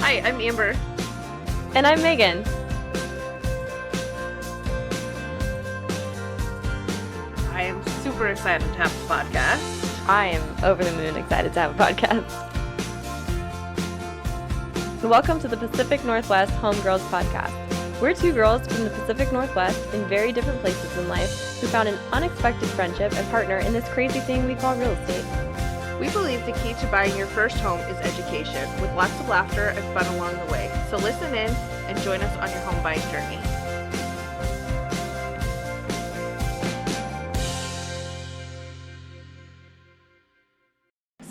Hi, I'm Amber. And I'm Megan. I am super excited to have the podcast. I am over the moon excited to have a podcast. So welcome to the Pacific Northwest Homegirls Podcast. We're two girls from the Pacific Northwest in very different places in life who found an unexpected friendship and partner in this crazy thing we call real estate. We believe the key to buying your first home is education, with lots of laughter and fun along the way. So listen in and join us on your home buying journey.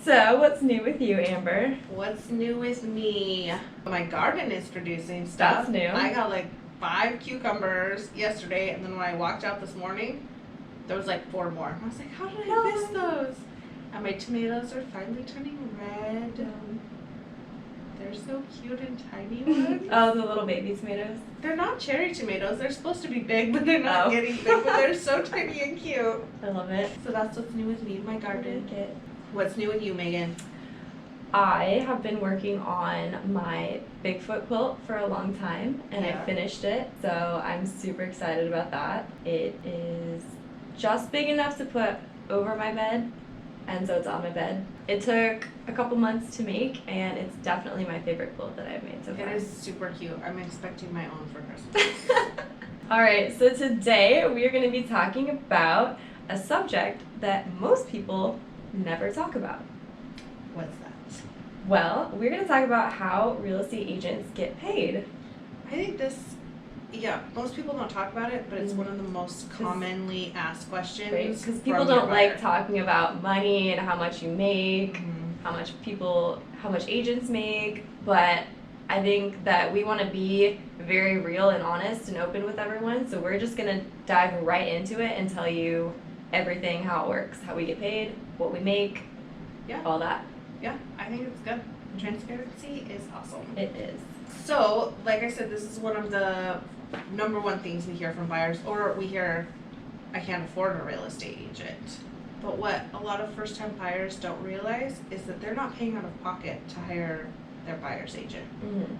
So, what's new with you, Amber? What's new with me? My garden is producing stuff. That's new. I got like 5 cucumbers yesterday, and then when I walked out this morning, there was like 4 more. I was like, how did I miss those? And my tomatoes are finally turning red. They're so cute and tiny ones. Oh, the little baby tomatoes? They're not cherry tomatoes. They're supposed to be big, but they're not getting big. But they're so tiny and cute. I love it. So that's what's new with me in my garden. What's new with you, Megan? I have been working on my Bigfoot quilt for a long time, and I finished it, so I'm super excited about that. It is just big enough to put over my bed, and so it's on my bed. It took a couple months to make, and it's definitely my favorite quilt that I've made so far. It is super cute. I'm expecting my own for Christmas. Alright, so today we are going to be talking about a subject that most people never talk about. What's that? Well, we're going to talk about how real estate agents get paid. I think most people don't talk about it, but it's one of the most commonly asked questions. Right? Because people don't like talking about money and how much you make, how much agents make, but I think that we want to be very real and honest and open with everyone, so we're just going to dive right into it and tell you everything, how it works, how we get paid, what we make, all that. Yeah, I think it's good. Transparency is awesome. It is. So, like I said, this is one of the number one things we hear from buyers, or we hear, I can't afford a real estate agent. But what a lot of first-time buyers don't realize is that they're not paying out of pocket to hire their buyer's agent. Mm-hmm.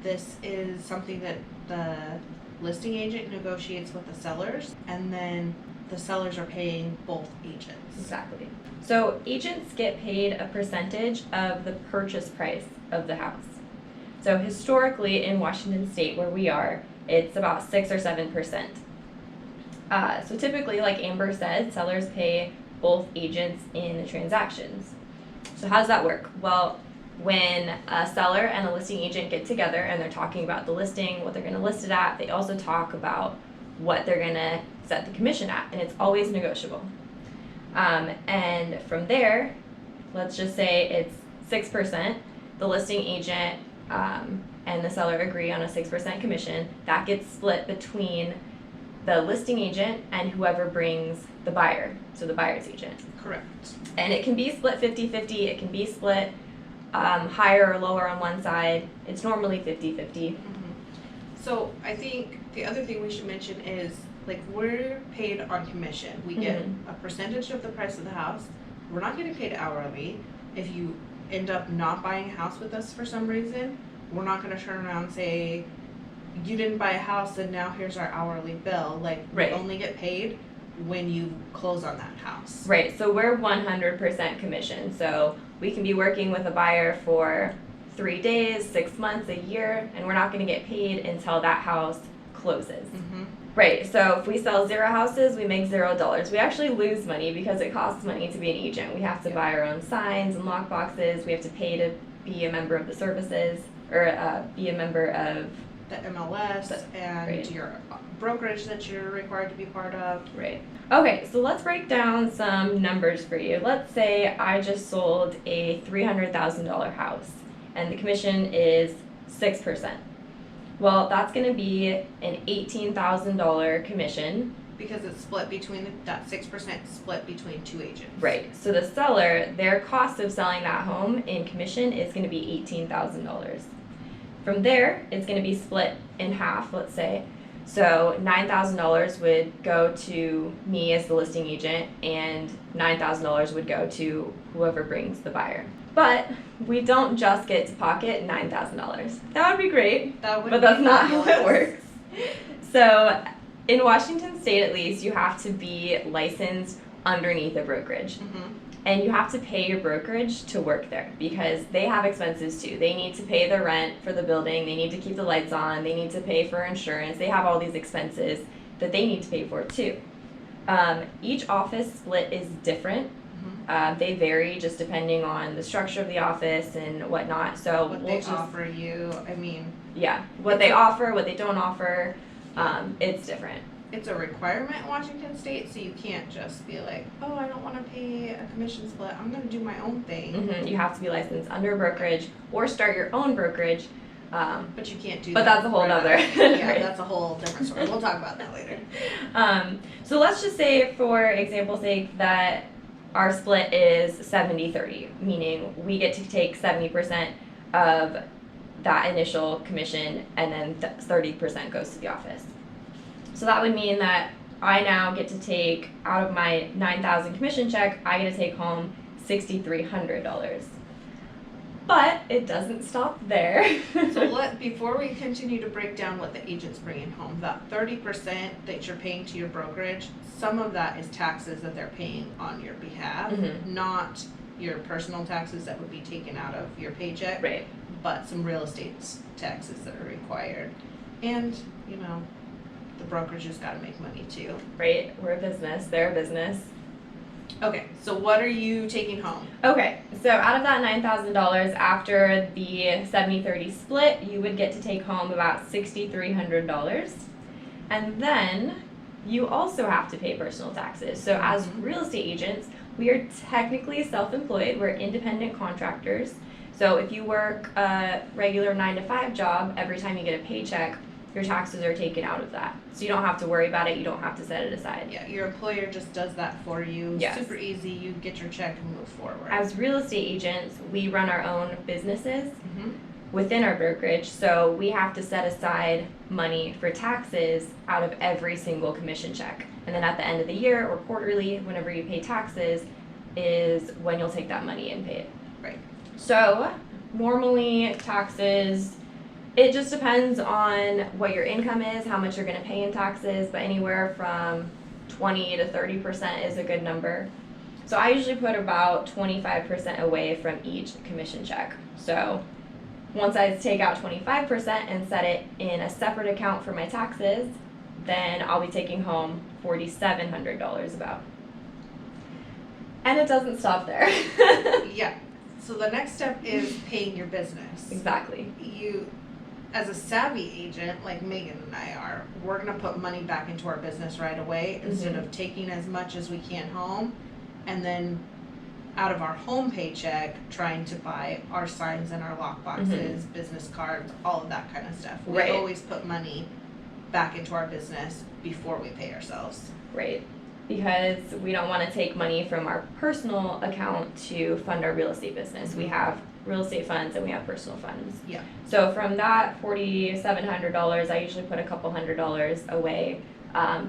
This is something that the listing agent negotiates with the sellers, and then the sellers are paying both agents. Exactly. So agents get paid a percentage of the purchase price of the house. So historically in Washington State, where we are, it's about 6 or 7%. So typically, like Amber said, sellers pay both agents in the transactions. So how does that work? Well, when a seller and a listing agent get together and they're talking about the listing, what they're going to list it at, they also talk about what they're going to set the commission at, and it's always negotiable. And from there, let's just say it's 6%, the listing agent and the seller agree on a 6% commission. That gets split between the listing agent and whoever brings the buyer, so the buyer's agent. Correct. And it can be split 50-50, it can be split higher or lower on one side. It's normally 50-50. So I think the other thing we should mention is, like, we're paid on commission. We get a percentage of the price of the house. We're not getting paid hourly. If you end up not buying a house with us for some reason, we're not going to turn around and say, you didn't buy a house and now here's our hourly bill. Like, we only get paid when you close on that house. Right, so we're 100% commission. So we can be working with a buyer for 3 days, 6 months, a year, and we're not going to get paid until that house closes. Right, so if we sell 0 houses, we make $0. We actually lose money because it costs money to be an agent. We have to buy our own signs and lock boxes. We have to pay to be a member of the services, or be a member of the MLS and your brokerage that you're required to be part of. Right. Okay, so let's break down some numbers for you. Let's say I just sold a $300,000 house and the commission is 6%. Well, that's going to be an $18,000 commission. Because it's split between, that 6% split between 2 agents. Right. So the seller, their cost of selling that home in commission is going to be $18,000. From there, it's going to be split in half, let's say. So $9,000 would go to me as the listing agent, and $9,000 would go to whoever brings the buyer. But we don't just get to pocket $9,000. That would be great, That would but be that's not how it fabulous. works. So in Washington State, at least, you have to be licensed underneath a brokerage. Mhm. And you have to pay your brokerage to work there because they have expenses too. They need to pay the rent for the building, they need to keep the lights on, they need to pay for insurance, they have all these expenses that they need to pay for too. Each office split is different. They vary just depending on the structure of the office and whatnot. So What we'll they just, offer you, I mean, yeah, what they offer, what they don't offer, it's different. it's a requirement in Washington State, so you can't just be like, oh, I don't wanna pay a commission split, I'm gonna do my own thing. You have to be licensed under a brokerage or start your own brokerage. But you can't do But that. that's a whole right nother. away. Yeah, Right. that's a whole different story. We'll talk about that later. So let's just say, for example's sake, that our split is 70-30, meaning we get to take 70% of that initial commission and then 30% goes to the office. So that would mean that I now get to take, out of my $9,000 commission check, I get to take home $6,300. But it doesn't stop there. So before we continue to break down what the agent's bringing home, that 30% that you're paying to your brokerage, some of that is taxes that they're paying on your behalf, not your personal taxes that would be taken out of your paycheck, Right. but some real estate taxes that are required. And, you know, the brokerage has gotta make money too. Right? We're a business, they're a business. Okay, so what are you taking home? Okay, so out of that $9,000, after the 70-30 split, you would get to take home about $6,300. And then you also have to pay personal taxes. So as real estate agents, we are technically self-employed, we're independent contractors. So if you work a regular 9-to-5 job, every time you get a paycheck, your taxes are taken out of that. So you don't have to worry about it, you don't have to set it aside. Yeah, your employer just does that for you. Yes. Super easy, you get your check and move forward. As real estate agents, we run our own businesses Mhm. within our brokerage, so we have to set aside money for taxes out of every single commission check. And then at the end of the year or quarterly, whenever you pay taxes, is when you'll take that money and pay it. Right. So normally taxes, it just depends on what your income is, how much you're gonna pay in taxes, but anywhere from 20 to 30% is a good number. So I usually put about 25% away from each commission check. So once I take out 25% and set it in a separate account for my taxes, then I'll be taking home $4,700 about. And it doesn't stop there. Yeah. So the next step is paying your business. Exactly. You, as a savvy agent like Megan and I are, we're gonna put money back into our business right away instead of taking as much as we can home and then out of our home paycheck trying to buy our signs and our lock boxes, business cards, all of that kind of stuff. We Right. always put money back into our business before we pay ourselves. Right. Because we don't want to take money from our personal account to fund our real estate business. We have real estate funds and we have personal funds. Yeah. So from that $4,700, I usually put a couple $100 away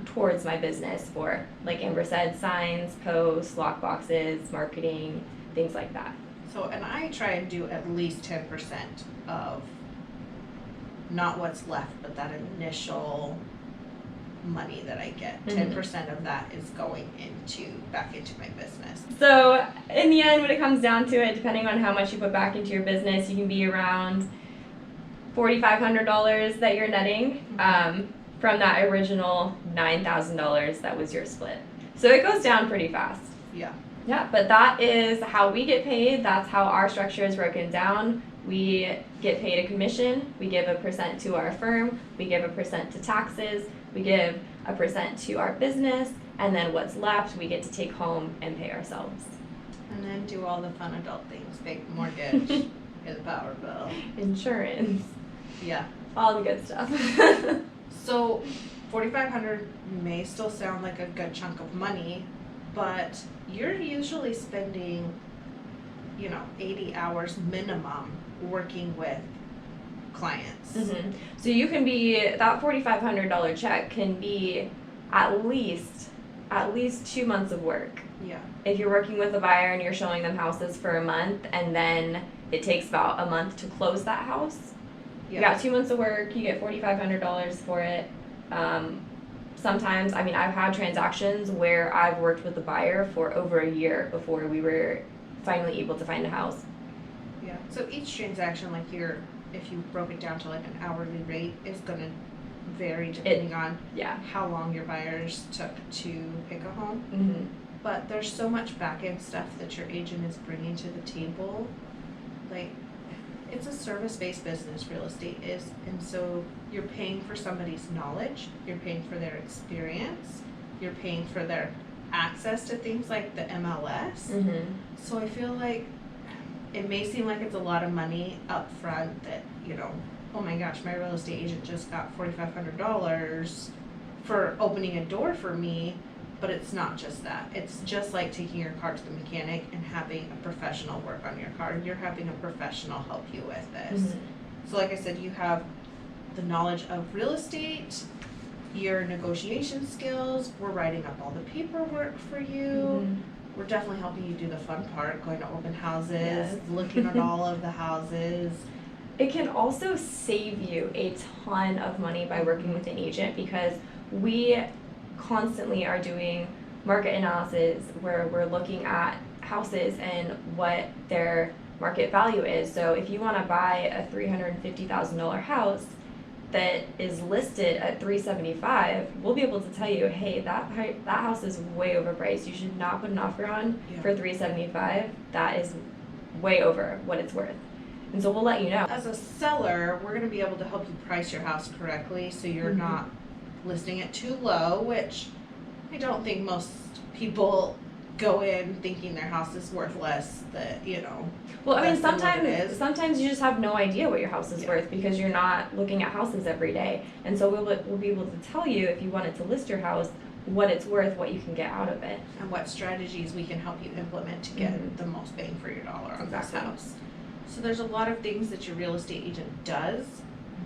towards my business for, like Amber said, signs, posts, lock boxes, marketing, things like that. So, and I try and do at least 10% of not what's left, but that initial money that I get. 10% of that is going back into my business. So in the end, when it comes down to it, depending on how much you put back into your business, you can be around $4,500 that you're netting from that original $9,000 that was your split. So it goes down pretty fast. Yeah. Yeah, but that is how we get paid. That's how our structure is broken down. We get paid a commission. We give a percent to our firm. We give a percent to taxes. We give a percent to our business. And then what's left, we get to take home and pay ourselves. And then do all the fun adult things, pay the mortgage, pay the power bill. Insurance, Yeah. all the good stuff. So $4,500 may still sound like a good chunk of money, but you're usually spending, 80 hours minimum working with clients. So you can be, that $4,500 check can be at least at least 2 months of work. Yeah. If you're working with a buyer and you're showing them houses for a month and then it takes about a month to close that house, you got 2 months of work, you get $4,500 for it. Sometimes, I mean, I've had transactions where I've worked with a buyer for over a year before we were finally able to find a house. Yeah. So each transaction, like if you broke it down to like an hourly rate, is gonna vary depending on how long your buyers took to pick a home. Mm-hmm. But there's so much back end stuff that your agent is bringing to the table. Like, it's a service-based business, real estate is, and so you're paying for somebody's knowledge, you're paying for their experience, you're paying for their access to things like the MLS. Mm-hmm. So I feel like it may seem like it's a lot of money up front that, you know, oh my gosh, my real estate agent just got $4,500 for opening a door for me, but it's not just that. It's just like taking your car to the mechanic and having a professional work on your car. You're having a professional help you with this. Mm-hmm. So like I said, you have the knowledge of real estate, your negotiation skills, we're writing up all the paperwork for you. Mm-hmm. We're definitely helping you do the fun part, going to open houses, Yes. looking at all of the houses. It can also save you a ton of money by working with an agent because we constantly are doing market analysis where we're looking at houses and what their market value is. So if you want to buy a $350,000 house that is listed at $375,000, we'll be able to tell you, hey, that house is way overpriced. You should not put an offer on for $375,000. That is way over what it's worth. And so we'll let you know. As a seller, we're going to be able to help you price your house correctly so you're not listing it too low, which I don't think most people go in thinking their house is worth less, that, you know. Well, I mean, less than what it is. sometimes you just have no idea what your house is worth because you're not looking at houses every day. And so we'll be able to tell you if you wanted to list your house, what it's worth, what you can get out of it. And what strategies we can help you implement to get the most bang for your dollar on this house. So there's a lot of things that your real estate agent does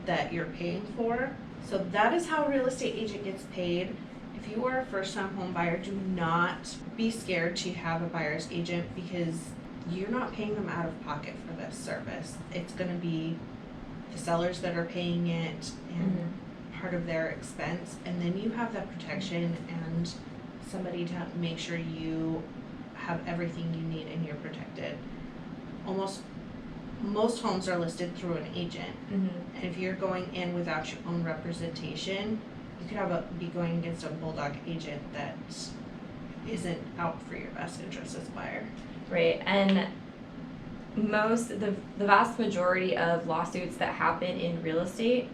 that you're paying for. So that is how a real estate agent gets paid. If you are a first-time home buyer, do not be scared to have a buyer's agent because you're not paying them out of pocket for this service. It's going to be the sellers that are paying it and part of their expense. And then you have that protection and somebody to make sure you have everything you need and you're protected. Most homes are listed through an agent. And if you're going in without your own representation, you could be going against a bulldog agent that isn't out for your best interest as a buyer. Right, and the vast majority of lawsuits that happen in real estate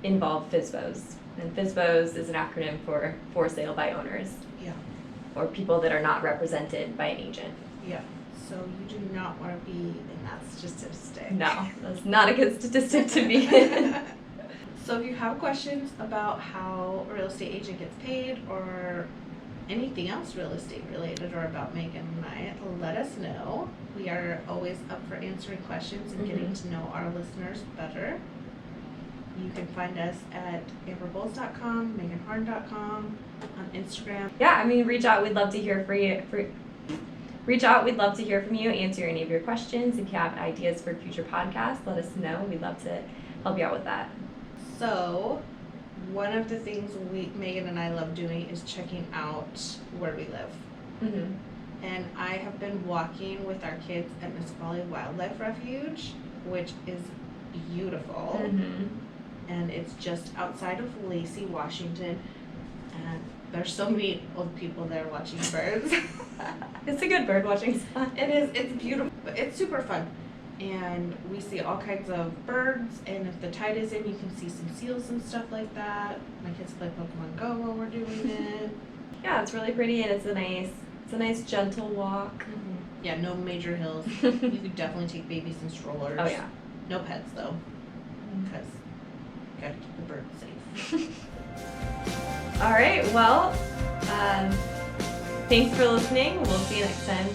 involve FSBOs. And FSBOs is an acronym for sale by owners. Yeah. Or people that are not represented by an agent. Yeah. So you do not want to be in that statistic. No, that's not a good statistic to be in. So if you have questions about how a real estate agent gets paid or anything else real estate related or about Megan and I, let us know. We are always up for answering questions and getting to know our listeners better. You can find us at amberbowles.com, meganharn.com, on Instagram. Yeah, I mean, reach out. We'd love to hear Reach out. We'd love to hear from you, answer any of your questions. If you have ideas for future podcasts, let us know. We'd love to help you out with that. So, one of the things Megan and I love doing is checking out where we live. And I have been walking with our kids at Nisqually Wildlife Refuge, which is beautiful. And it's just outside of Lacey, Washington. And there's so many old people there watching birds. It's a good bird watching spot. It is. It's beautiful. It's super fun. And we see all kinds of birds, and if the tide is in, you can see some seals and stuff like that. My kids play Pokemon Go while we're doing it. Yeah, it's really pretty, and it's a nice gentle walk. Yeah, no major hills. You could definitely take babies in strollers. Oh yeah. No pets though, because gotta keep the birds safe. All right. Well, thanks for listening. We'll see you next time.